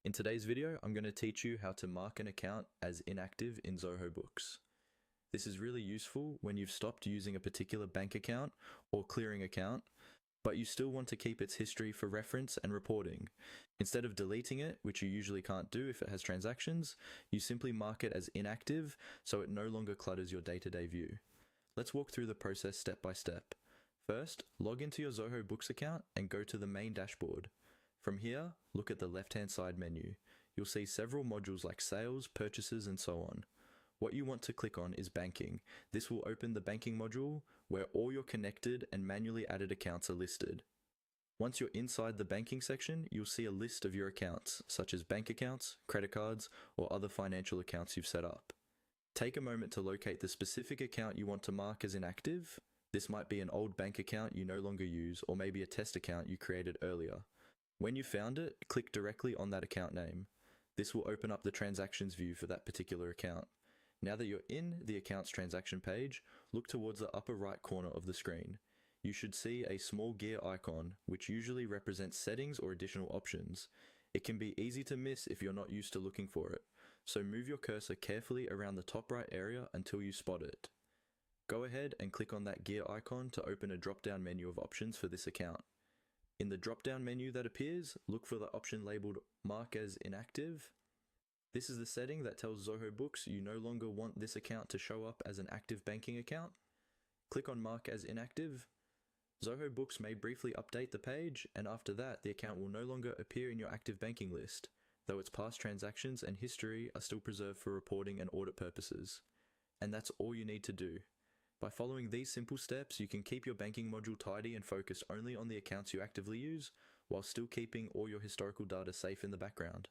In today's video, I'm going to teach you how to mark an account as inactive in Zoho Books. This is really useful when you've stopped using a particular bank account or clearing account, but you still want to keep its history for reference and reporting. Instead of deleting it, which you usually can't do if it has transactions, you simply mark it as inactive so it no longer clutters your day-to-day view. Let's walk through the process step by step. First, log into your Zoho Books account and go to the main dashboard. From here, look at the left-hand side menu. You'll see several modules like sales, purchases, and so on. What you want to click on is banking. This will open the banking module where all your connected and manually added accounts are listed. Once you're inside the banking section, you'll see a list of your accounts, such as bank accounts, credit cards, or other financial accounts you've set up. Take a moment to locate the specific account you want to mark as inactive. This might be an old bank account you no longer use, or maybe a test account you created earlier. When you found it, click directly on that account name. This will open up the transactions view for that particular account. Now that you're in the account's transaction page, look towards the upper right corner of the screen. You should see a small gear icon, which usually represents settings or additional options. It can be easy to miss if you're not used to looking for it, so move your cursor carefully around the top right area until you spot it. Go ahead and click on that gear icon to open a drop-down menu of options for this account. In the drop-down menu that appears, look for the option labeled Mark as Inactive. This is the setting that tells Zoho Books you no longer want this account to show up as an active banking account. Click on Mark as Inactive. Zoho Books may briefly update the page, and after that, the account will no longer appear in your active banking list, though its past transactions and history are still preserved for reporting and audit purposes. And that's all you need to do. By following these simple steps, you can keep your banking module tidy and focused only on the accounts you actively use, while still keeping all your historical data safe in the background.